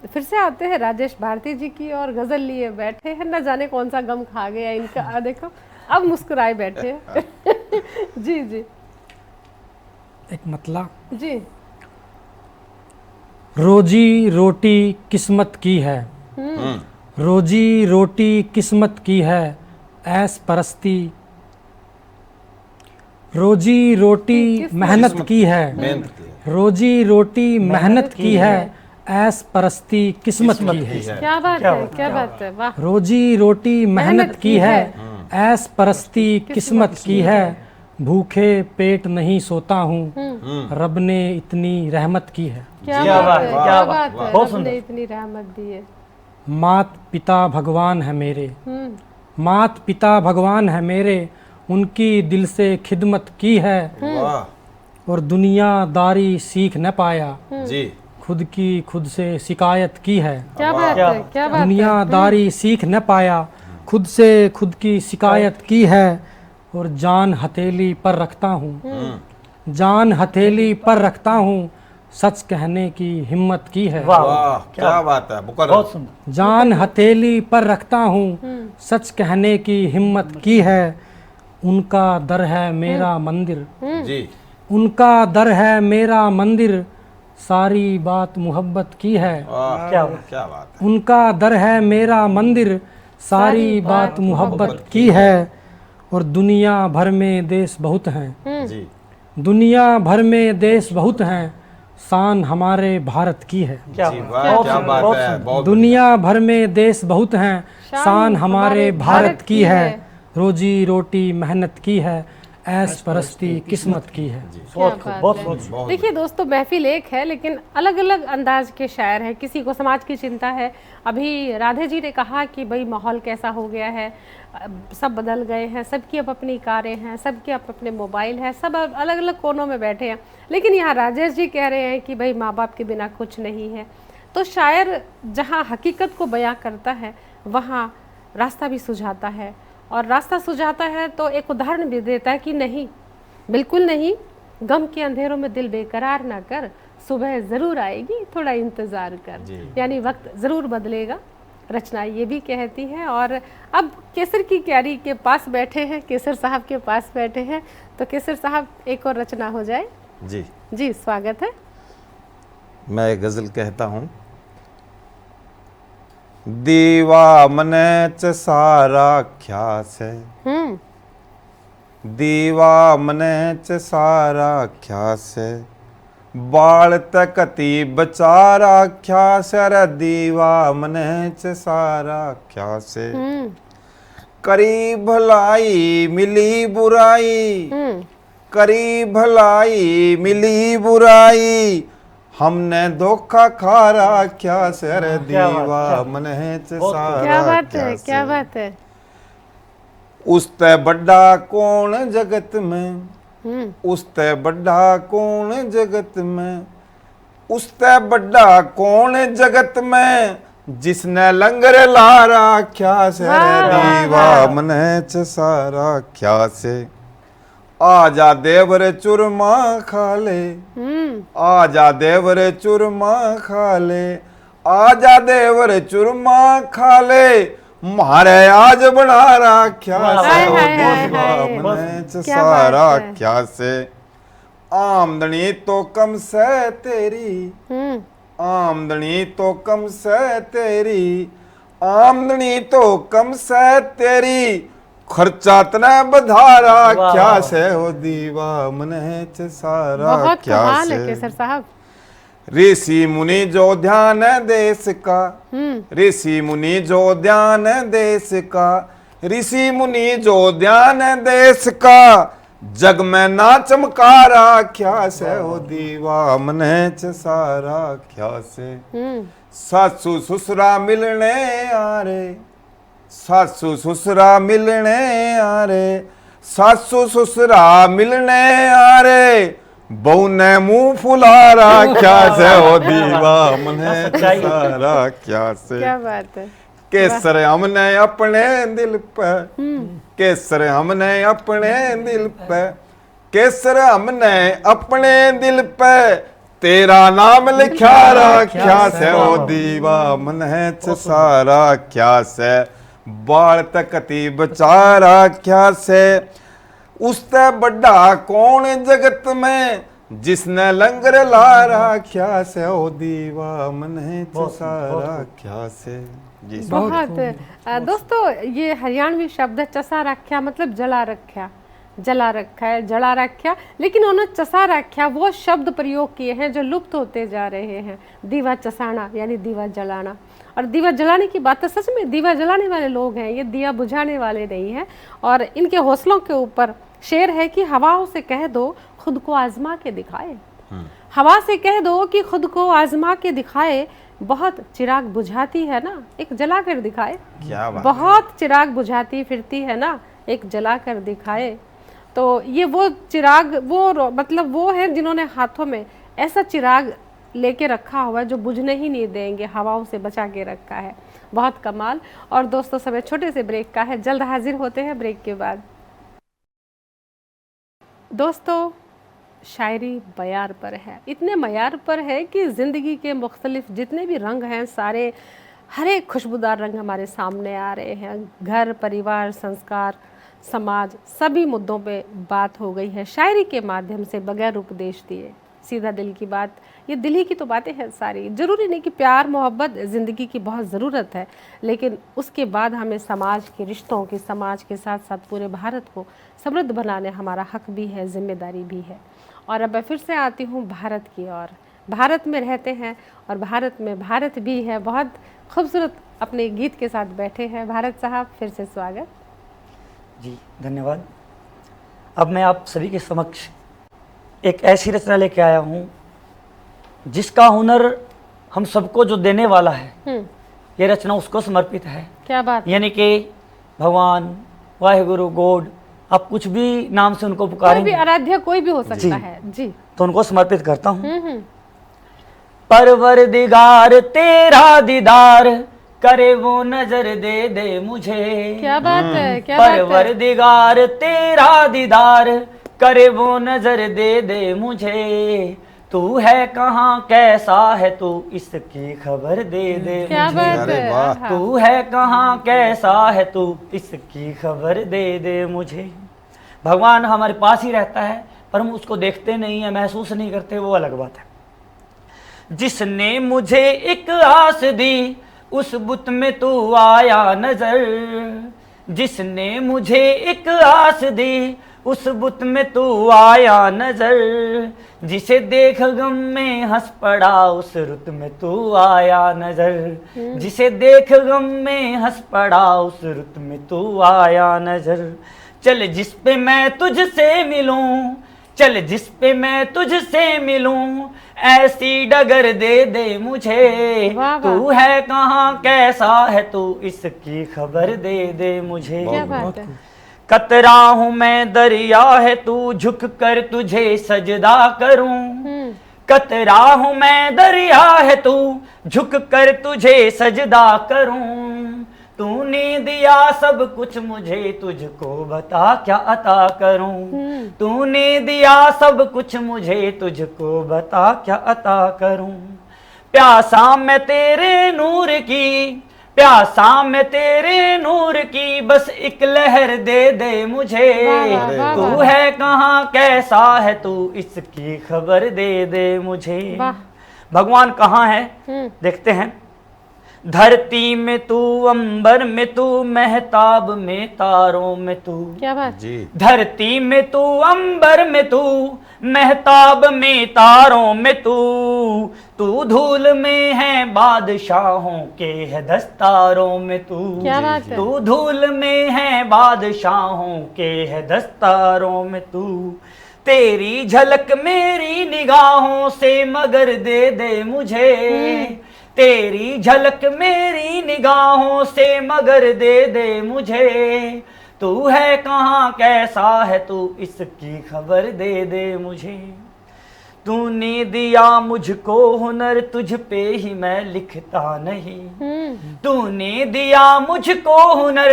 Speaker 1: फिर से आते हैं राजेश भारती जी की, और गज़ल लिए बैठे हैं। न जाने कौन सा गम खा गया इनका, देखो अब मुस्कुराए बैठे हैं। जी जी
Speaker 2: एक मतला।
Speaker 1: जी।
Speaker 2: रोजी रोटी किस्मत की है, रोजी रोटी किस्मत की है, ऐस परस्ती रोजी रोटी मेहनत की है,
Speaker 3: मेहनत की है।
Speaker 2: रोजी रोटी मेहनत की है, ऐस परस्ती किस्मत की है।
Speaker 1: क्या बात है, क्या बात है, वाह।
Speaker 2: रोजी रोटी मेहनत की है, ऐस परस्ती किस्मत की है, भूखे पेट नहीं सोता हूँ, रब ने इतनी रहमत की है।
Speaker 1: क्या
Speaker 4: क्या
Speaker 1: बात
Speaker 4: बात
Speaker 1: है,
Speaker 4: है,
Speaker 1: क्या
Speaker 4: क्या
Speaker 1: बात
Speaker 4: बात,
Speaker 1: है।
Speaker 4: बहुत
Speaker 1: रब ने
Speaker 4: सुंदर।
Speaker 1: इतनी रहमत दी है।
Speaker 2: मात पिता भगवान है मेरे, मात पिता भगवान है मेरे, उनकी दिल से खिदमत की है,
Speaker 3: वाह
Speaker 2: और दुनियादारी सीख न पाया,
Speaker 3: जी।
Speaker 2: खुद की खुद से शिकायत की है।
Speaker 1: क्या बात
Speaker 4: क्या
Speaker 1: है, क्या बात है।
Speaker 2: दुनियादारी सीख न पाया, खुद से खुद की शिकायत की है, और जान हथेली पर रखता हूँ, जान हथेली पर रखता हूँ, सच कहने की हिम्मत की है।
Speaker 4: वाह,
Speaker 3: वाह क्या बात है। मुकर्रम।
Speaker 4: बहुत सुंदर।
Speaker 2: जान हथेली पर रखता हूँ, सच कहने की हिम्मत की है, उनका दर है मेरा मंदिर,
Speaker 3: जी।
Speaker 2: उनका दर है मेरा मंदिर, सारी बात मोहब्बत की है।
Speaker 3: वाह,
Speaker 4: क्या
Speaker 3: क्या बात है।
Speaker 2: उनका दर है मेरा मंदिर, सारी बात मोहब्बत की है। और दुनिया भर में देश बहुत हैं,
Speaker 3: जी
Speaker 2: दुनिया भर में देश बहुत हैं, शान हमारे भारत की है।
Speaker 4: क्या
Speaker 3: जी
Speaker 4: बात,
Speaker 3: वाह,
Speaker 4: बहुत
Speaker 3: क्या
Speaker 4: सुंदर,
Speaker 3: बात
Speaker 4: बहुत
Speaker 3: है।
Speaker 4: सुंदर।
Speaker 3: बहुत
Speaker 2: दुनिया भर में देश बहुत हैं, शान हमारे भारत की है। रोजी रोटी मेहनत की है, ऐश परस्ती किस्मत की है।
Speaker 4: बहुत खूब, बहुत
Speaker 1: है।
Speaker 4: बहुत
Speaker 3: बहुत
Speaker 1: देखिए दोस्तों, महफिल एक है लेकिन अलग अलग अंदाज के शायर हैं। किसी को समाज की चिंता है। अभी राधे जी ने कहा कि भाई माहौल कैसा हो गया है, सब बदल गए हैं, सबकी अब अपनी कारें हैं, सबके अब अपने मोबाइल हैं, सब अलग अलग कोनों में बैठे हैं। लेकिन यहाँ राजेश जी कह रहे हैं कि भाई माँ बाप के बिना कुछ नहीं है। तो शायर जहाँ हकीकत को बयां करता है वहाँ रास्ता भी सुझाता है, और रास्ता सुझाता है तो एक उदाहरण भी देता है कि नहीं, बिल्कुल नहीं, गम के अंधेरों में दिल बेकरार ना कर, सुबह ज़रूर आएगी, थोड़ा इंतज़ार कर। यानी वक्त ज़रूर बदलेगा, रचना ये भी कहती है। और अब केसर की क्यारी के पास बैठे हैं, केसर साहब के पास बैठे हैं, तो केसर साहब एक और रचना हो जाए।
Speaker 3: जी
Speaker 1: जी स्वागत है।
Speaker 3: मैं एक गजल कहता हूँ। दीवा मने च सारा ख्यास है, दीवा मने च सारा ख्यास है, बाल तकती बचारा ख्यास है रे, दीवा मने च सारा ख्यास है। करी भलाई मिली बुराई, करी भलाई मिली बुराई, हमने धोखा खा रखा सर, दीवा मने च सारा
Speaker 1: क्या बात है,
Speaker 3: ख्यास
Speaker 1: क्या
Speaker 3: है।
Speaker 1: बात है।
Speaker 3: उसते बड़ा कौन जगत में, उसते बड़ा कौन जगत में, उसते बड़ा कौन जगत में, जिसने लंगर ला रखा से, दीवा मने च सारा ख्यास है। आजा देवर चुरमा खा ले, आजा देवर चुरमा खा ले, आजा देवर चुरमा खा ले, मारे आज बना रखा से, ओ दीवा मने च सारा क्या से। आमदनी तो कम से तेरी, आमदनी तो कम से तेरी, आमदनी तो कम से तेरी, खर्चा तना बधारा क्या से, हो दीवा मने च सारा
Speaker 1: बहुत
Speaker 3: क्या
Speaker 1: कमाल है
Speaker 3: से।
Speaker 1: केसर साहब।
Speaker 3: ऋषि मुनि जो ध्यान देश का, ऋषि मुनि जो ध्यान देश का, ऋषि मुनि जो ध्यान देश का, जग में ना चमका रखा से, हो दीवा मने च सारा क्या से। सासू ससुरा मिलने आ रे, सासू ससुरा मिलने आ रे, सासू ससुरा मिलने आ रे, बहू ने मुंह फुला रखा से, हो दीवा मने च सारा क्या से।
Speaker 1: क्या बात है।
Speaker 3: केसर हमने अपने दिल पे, केसर हमने अपने दिल पे, केसर हमने अपने दिल पे, तेरा नाम लिखा रखा से, ओ दीवा मने च सारा क्या से। बाल तकती बचा रखा से, उससे बड़ा कौन जगत में, जिसने लंगर ला रखा से, ओ दीवा मने च सारा क्या से। जी
Speaker 1: बहुत दोस्तों, ये हरियाणवी शब्द है चसा रख्या, मतलब जला रख्या, जला रखा है, जला रख्या। लेकिन उन्होंने चसा रख्या वो शब्द प्रयोग किए हैं जो लुप्त होते जा रहे हैं। दीवा चसाना यानी दीवा जलाना, और दीवा जलाने की बात तो सच में दीवा जलाने वाले लोग हैं, ये दिया बुझाने वाले नहीं हैं। और इनके हौसलों के ऊपर शेर है कि हवाओं से कह दो खुद को आजमा के दिखाए, हवा से कह दो कि खुद को आजमा के दिखाए, बहुत चिराग बुझाती है ना एक जला कर दिखाए।
Speaker 3: क्या बात।
Speaker 1: बहुत चिराग बुझाती फिरती है ना एक जला कर दिखाए। तो ये वो चिराग, वो मतलब वो है जिन्होंने हाथों में ऐसा चिराग लेके रखा हुआ है जो बुझने ही नहीं देंगे, हवाओं से बचा के रखा है। बहुत कमाल। और दोस्तों समय छोटे से ब्रेक का है, जल्द हाजिर होते हैं ब्रेक के बाद। दोस्तों शायरी मयार पर है, इतने मयार पर है कि ज़िंदगी के मुख्तलिफ जितने भी रंग हैं सारे, हर एक खुशबूदार रंग हमारे सामने आ रहे हैं। घर, परिवार, संस्कार, समाज, सभी मुद्दों पे बात हो गई है शायरी के माध्यम से, बगैर उपदेश दिए। सीधा दिल की बात, ये दिल ही की तो बातें हैं सारी। ज़रूरी नहीं कि प्यार मोहब्बत ज़िंदगी की बहुत ज़रूरत है, लेकिन उसके बाद हमें समाज के रिश्तों की, समाज के साथ साथ पूरे भारत को समृद्ध बनाने हमारा हक भी है, जिम्मेदारी भी है। और अब मैं फिर से आती हूँ भारत की ओर। भारत में रहते हैं और भारत में भारत भी है। बहुत खूबसूरत अपने गीत के साथ बैठे हैं भारत साहब, फिर से स्वागत।
Speaker 4: जी धन्यवाद। अब मैं आप सभी के समक्ष एक ऐसी रचना लेके आया हूँ जिसका हुनर हम सबको जो देने वाला है, ये रचना उसको समर्पित है।
Speaker 1: क्या बात।
Speaker 4: यानी कि भगवान, वाहेगुरु, गॉड, आप कुछ भी नाम से उनको
Speaker 1: कोई भी
Speaker 4: पुकारेंगे,
Speaker 1: आराध्य कोई भी हो सकता है जी।
Speaker 4: तो उनको समर्पित करता हूँ। परवरदिगार तेरा दीदार करे वो नजर दे दे मुझे।
Speaker 1: क्या बात है, क्या बात है।
Speaker 4: परवरदिगार तेरा दीदार करे वो नजर दे दे मुझे। तू है कहाँ कैसा है तू इसकी खबर दे दे
Speaker 1: क्या
Speaker 4: मुझे।
Speaker 1: बात
Speaker 3: अरे
Speaker 1: है।
Speaker 3: वाह।
Speaker 1: आहा।
Speaker 4: तू है कहाँ कैसा है तू इसकी खबर दे दे मुझे। भगवान हमारे पास ही रहता है पर हम उसको देखते नहीं है, महसूस नहीं करते, वो अलग बात है। जिसने मुझे एक आस दी उस बुत में तू आया नजर। जिसने मुझे एक आस दी उस बुत में तू आया नजर। जिसे देख गम में हंस पड़ा उस रुत में तू आया नजर। जिसे देख गम में हंस पड़ा उस रुत में तू आया नजर। चल जिस पे मैं तुझसे मिलूं, चल जिस पे मैं तुझसे मिलूं, ऐसी डगर दे दे मुझे।
Speaker 1: वाह वाह।
Speaker 4: तू है कहाँ कैसा है तू इसकी खबर दे दे मुझे।
Speaker 1: क्या बात है।
Speaker 4: कतरा हूँ मैं दरिया है तू झुक कर तुझे सजदा करूं। कतरा हूँ मैं दरिया है तू झुक कर तुझे सजदा करूं। तूने दिया सब कुछ मुझे तुझको बता क्या अता करूं। तूने दिया सब कुछ मुझे तुझको बता क्या अता करूं। प्यासा मैं तेरे नूर की, प्यासा मैं तेरे नूर की, बस एक लहर दे दे मुझे।
Speaker 1: वाह, वाह,
Speaker 4: तू
Speaker 1: वाह।
Speaker 4: है कहाँ कैसा है तू इसकी खबर दे दे मुझे।
Speaker 1: वाह।
Speaker 4: भगवान कहाँ है देखते हैं। धरती में तू, अंबर में तू, महताब में तारों में तू।
Speaker 1: क्या बात।
Speaker 3: जी।
Speaker 4: धरती में तू, अंबर में तू, महताब में तारों में तू। तू धूल में है बादशाहों के है दस्तारों में तू।
Speaker 1: क्या बात है।
Speaker 4: तू धूल में है बादशाहों के है दस्तारों में तू। तेरी झलक मेरी निगाहों से मगर दे दे मुझे। तेरी झलक मेरी निगाहों से मगर दे दे मुझे। तू है कहाँ कैसा है तू इसकी खबर दे दे मुझे। तूने दिया मुझको हुनर तुझ पे ही मैं लिखता नहीं। तूने दिया मुझको हुनर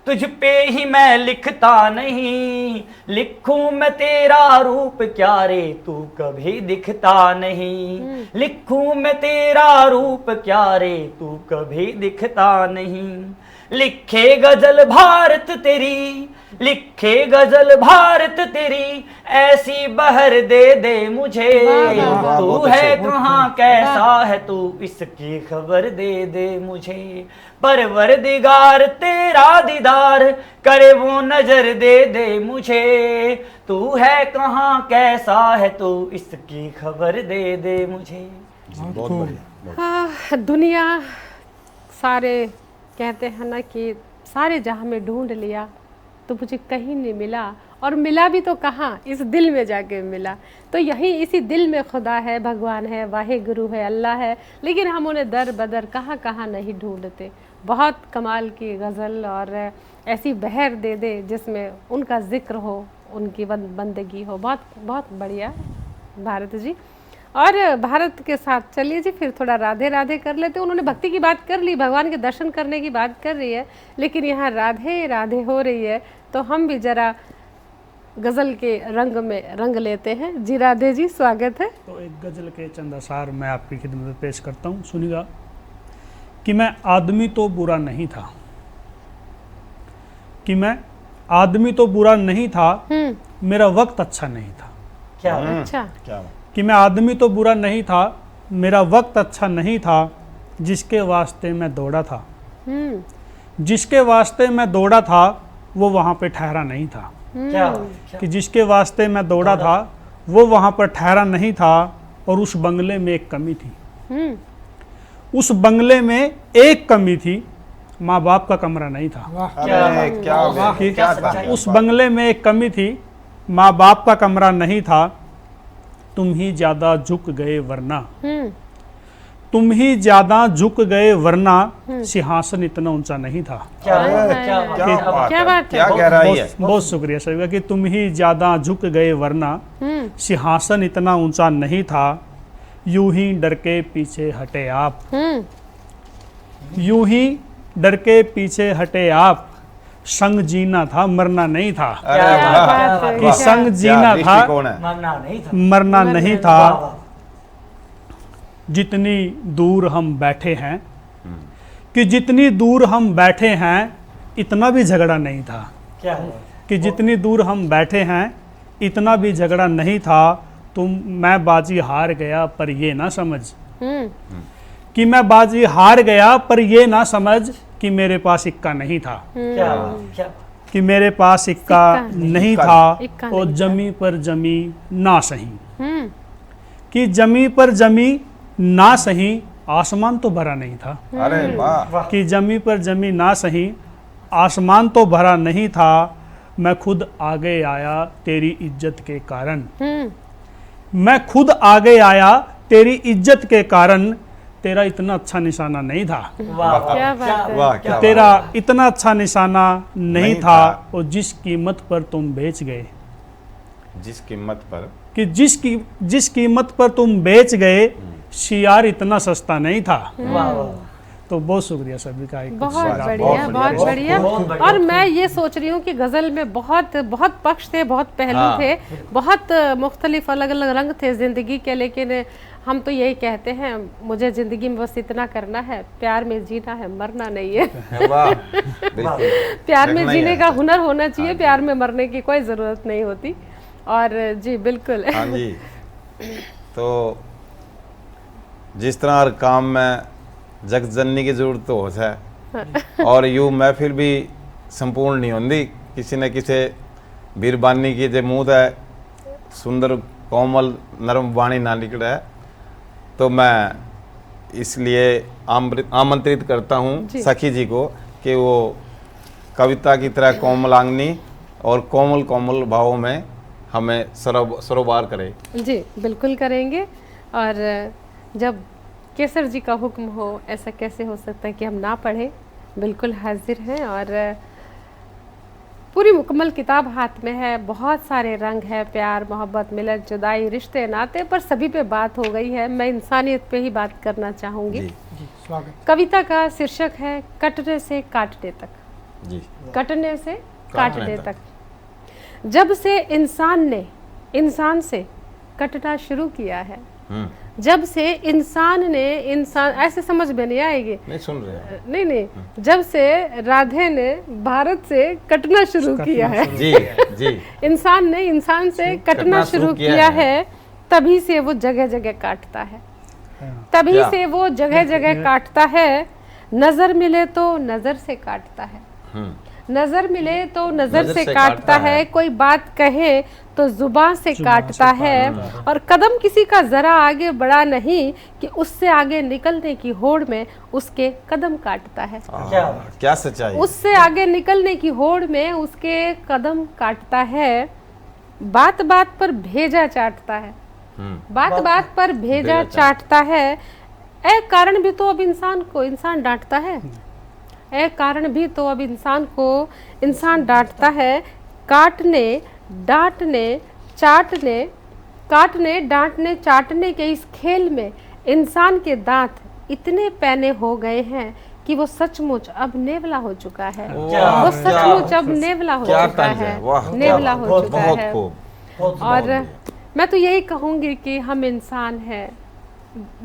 Speaker 4: तुझ पे ही मैं लिखता नहीं। लिखूं मैं तेरा रूप क्या रे तू कभी दिखता नहीं। लिखूं मैं तेरा रूप क्या रे तू कभी दिखता नहीं। लिखे गजल भारत तेरी, लिखे गजल भारत तेरी, ऐसी बहर दे दे मुझे।
Speaker 1: वाह, वाह,
Speaker 4: तू
Speaker 3: बहुत
Speaker 4: है
Speaker 3: अच्छे।
Speaker 4: कहाँ कैसा है तू इसकी खबर दे दे मुझे। परवरदिगार तेरा दीदार करे वो नजर दे दे मुझे। तू है कहाँ कैसा है तू इसकी खबर दे दे मुझे।
Speaker 3: बहुत बढ़िया।
Speaker 1: दुनिया सारे कहते हैं ना कि सारे जहाँ में ढूंढ लिया तो मुझे कहीं नहीं मिला, और मिला भी तो कहाँ, इस दिल में जाके मिला। तो यही इसी दिल में खुदा है, भगवान है, वाहेगुरु है, अल्लाह है, लेकिन हम उन्हें दर बदर कहाँ कहाँ नहीं ढूंढते। बहुत कमाल की गज़ल और ऐसी बहर दे दे जिसमें उनका जिक्र हो, उनकी बंदगी हो। बहुत बहुत बढ़िया भारत जी। और भारत के साथ चलिए जी फिर थोड़ा राधे राधे कर लेते हैं। उन्होंने भक्ति की बात कर ली, भगवान के दर्शन करने की बात कर रही है, लेकिन यहाँ राधे राधे हो रही है, तो हम भी जरा गज़ल के रंग में रंग लेते हैं। जी राधे जी, स्वागत है।
Speaker 5: तो एक गज़ल के चंद अशार मैं आपकी खिदमत में पेश करता हूँ, सुनिएगा। कि मैं आदमी तो बुरा नहीं था, कि मैं आदमी तो बुरा नहीं था, मेरा वक्त अच्छा नहीं था।
Speaker 4: क्या
Speaker 1: अच्छा।
Speaker 3: क्या
Speaker 5: कि मैं आदमी तो बुरा नहीं था, मेरा वक्त अच्छा नहीं था, जिसके वास्ते मैं दौड़ा था, जिसके वास्ते मैं दौड़ा था वो वहाँ पे ठहरा नहीं था।
Speaker 4: क्या
Speaker 5: कि जिसके वास्ते मैं दौड़ा था वो वहाँ पर ठहरा नहीं था, और उस बंगले में एक कमी थी। उस बंगले में एक कमी थी, माँ बाप का कमरा नहीं था।
Speaker 3: अरे क्या हो गया,
Speaker 5: कि
Speaker 3: क्या कहा?
Speaker 5: उस बंगले में एक कमी थी, माँ बाप का कमरा नहीं था। तुम ही ज्यादा झुक गए वरना, तुम ही ज्यादा झुक गए वरना, सिंहासन इतना ऊंचा नहीं था।
Speaker 4: क्या
Speaker 3: क्या बात
Speaker 1: क्या
Speaker 3: है,
Speaker 1: बात है?
Speaker 3: क्या गहराई है।
Speaker 5: बहुत शुक्रिया सर कि तुम ही ज्यादा झुक गए वरना, सिंहासन इतना ऊंचा नहीं था। यूं ही डर के पीछे हटे आप, यूं ही डर के पीछे हटे आप, संग जीना था मरना नहीं था।
Speaker 3: अरे
Speaker 1: क्या
Speaker 3: वाह,
Speaker 1: बात है,
Speaker 5: कि
Speaker 1: क्या?
Speaker 5: संग
Speaker 3: क्या
Speaker 5: जीना था
Speaker 3: दृष्टिकोण है।
Speaker 4: मरना नहीं था।
Speaker 5: मरना नहीं था।
Speaker 4: वाह,
Speaker 5: जितनी दूर हम बैठे हैं, कि जितनी दूर हम बैठे हैं इतना भी झगड़ा नहीं था।
Speaker 4: क्या है?
Speaker 5: कि जितनी दूर हम बैठे हैं इतना भी झगड़ा नहीं था। मैं बाजी हार गया पर ये ना समझ, कि मैं बाजी हार गया पर ये ना समझ, कि मेरे पास इक्का नहीं था।
Speaker 4: क्या क्या
Speaker 5: कि मेरे पास इक्का नहीं
Speaker 3: इक्का
Speaker 5: था,
Speaker 1: इक्का
Speaker 5: और
Speaker 1: नहीं
Speaker 5: जमी पर जमी ना सही, कि जमी पर जमी ना सही, आसमान तो भरा नहीं था।
Speaker 3: अरे वाह,
Speaker 5: कि जमी पर जमी ना सही, आसमान तो भरा नहीं था। मैं खुद आगे आया तेरी इज्जत के कारण, मैं खुद आगे आया तेरी इज्जत के कारण, तेरा इतना अच्छा निशाना नहीं था।
Speaker 4: वाह,
Speaker 1: क्या बात है?
Speaker 3: वाह, क्या
Speaker 5: तेरा
Speaker 3: बात
Speaker 5: इतना अच्छा निशाना नहीं
Speaker 3: नहीं
Speaker 5: था,
Speaker 3: था।
Speaker 5: और जिस कीमत पर तुम बेच गए,
Speaker 3: है। जिस कीमत पर,
Speaker 5: कि जिस कीमत पर तुम बेच गए, शियार इतना सस्ता नहीं था।
Speaker 4: वाह, वाह।
Speaker 5: तो बहुत शुक्रिया सभी का। एक
Speaker 1: बहुत
Speaker 3: बहुत
Speaker 1: बढ़िया,
Speaker 3: बढ़िया,
Speaker 1: बहुत
Speaker 3: बहुत
Speaker 1: बढ़िया।
Speaker 4: बढ़िया।
Speaker 1: और मैं ये सोच रही हूँ कि गज़ल में बहुत बहुत पक्ष थे, बहुत पहलू
Speaker 3: हाँ।
Speaker 1: थे, बहुत मुख्तलिफ अलग अलग रंग थे ज़िंदगी के। लेकिन हम तो यही कहते हैं, मुझे ज़िंदगी में बस इतना करना है, प्यार में जीना है, मरना नहीं है।
Speaker 3: वाह, बिल्कुल।
Speaker 1: प्यार में
Speaker 3: देखना ही
Speaker 1: जीने
Speaker 3: है।
Speaker 1: का हुनर होना चाहिए, प्यार में मरने की कोई ज़रूरत नहीं होती। और जी बिल्कुल।
Speaker 3: हाँ जी, तो जिस तरह हर काम में जग जननी की जरूरत तो हो है, और यूँ महफिल भी संपूर्ण नहीं होती, किसी न किसी बीरबानी की जो मुँह है सुंदर कोमल नरम वाणी ना निकले, तो मैं इसलिए आमंत्रित करता हूँ
Speaker 1: जी।
Speaker 3: सखी जी को कि वो कविता की तरह कोमलांगनी और कोमल कोमल भावों में हमें सरोबार करे।
Speaker 1: जी बिल्कुल करेंगे। और जब केसर जी का हुक्म हो, ऐसा कैसे हो सकता है कि हम ना पढ़ें। बिल्कुल हाजिर हैं, और पूरी मुकम्मल किताब हाथ में है। बहुत सारे रंग है, प्यार, मोहब्बत, मिलत, जुदाई, रिश्ते, नाते, पर सभी पे बात हो गई है। मैं इंसानियत पे ही बात करना चाहूँगी।
Speaker 3: जी
Speaker 2: स्वागत।
Speaker 1: कविता का शीर्षक है कटने से काटने तक।
Speaker 3: जी,
Speaker 1: कटने से
Speaker 3: काटने
Speaker 1: काटने
Speaker 3: तक।
Speaker 1: तक। जब से इंसान ने इंसान से कटना शुरू किया है, जब से इंसान ने इंसान, ऐसे समझ में नहीं आएगी,
Speaker 3: नहीं सुन रहे हैं।
Speaker 1: नहीं नहीं, जब से राधे ने भारत से कटना शुरू किया है,
Speaker 3: जी जी,
Speaker 1: इंसान ने इंसान से कटना शुरू किया है, तभी से वो जगह जगह काटता है, तभी
Speaker 3: क्या?
Speaker 1: से वो जगह जगह काटता है। नजर मिले तो नजर से काटता है, नजर मिले तो नजर से काटता है, कोई बात कहे तो जुबान से काटता है, और कदम किसी का जरा आगे बढ़ा नहीं कि उससे आगे निकलने की होड़ में उसके कदम काटता है।
Speaker 3: क्या सच्चाई।
Speaker 1: उससे आगे निकलने की होड़ में उसके कदम काटता है। बात बात पर भेजा चाटता है, बात बात पर भेजा चाटता है। ए कारण भी तो अब इंसान को इंसान डांटता है, ए कारण भी तो अब इंसान को इंसान डांटता है। काटने डांटने चाटने, काटने डांटने चाटने के इस खेल में इंसान के दांत इतने पैने हो गए हैं कि वो सचमुच अब नेवला हो चुका है। वो सचमुच अब नेवला हो चुका है, नेवला हो चुका है। और मैं तो यही कहूँगी कि हम इंसान हैं,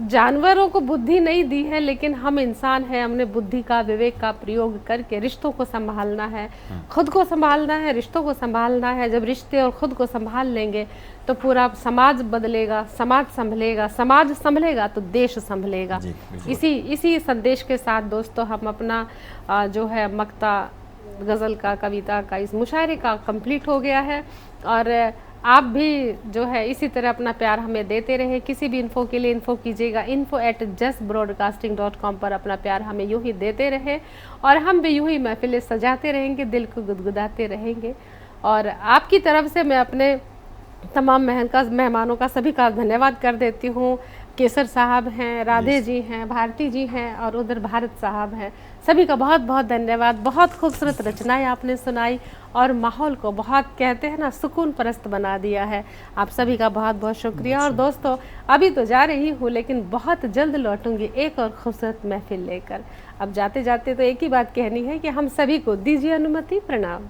Speaker 1: जानवरों को बुद्धि नहीं दी है, लेकिन हम इंसान हैं, हमने बुद्धि का, विवेक का प्रयोग करके रिश्तों को संभालना है, खुद को संभालना है, रिश्तों को संभालना है। जब रिश्ते और खुद को संभाल लेंगे तो पूरा समाज बदलेगा, समाज संभलेगा, समाज संभलेगा तो देश संभलेगा। इसी संदेश के साथ दोस्तों हम अपना जो है मक्ता, गज़ल का, कविता का, इस मुशायरे का कंप्लीट हो गया है। और आप भी जो है इसी तरह अपना प्यार हमें देते रहे। किसी भी इन्फो के लिए इन्फो कीजिएगा, info@justbroadcasting.com पर अपना प्यार हमें यूं ही देते रहे और हम भी यूं ही महफिलें सजाते रहेंगे, दिल को गुदगुदाते रहेंगे। और आपकी तरफ से मैं अपने तमाम मेहमानों का सभी का धन्यवाद कर देती हूँ। केसर साहब हैं, राधे जी हैं, भारती जी हैं और उधर भारत साहब हैं। सभी का बहुत बहुत धन्यवाद। बहुत खूबसूरत रचनाएं आपने सुनाई और माहौल को बहुत, कहते हैं ना, सुकून परस्त बना दिया है। आप सभी का बहुत बहुत शुक्रिया। और दोस्तों अभी तो जा रही हूँ, लेकिन बहुत जल्द लौटूंगी एक और खूबसूरत महफिल लेकर। अब जाते जाते तो एक ही बात कहनी है कि हम सभी को दीजिए अनुमति। प्रणाम।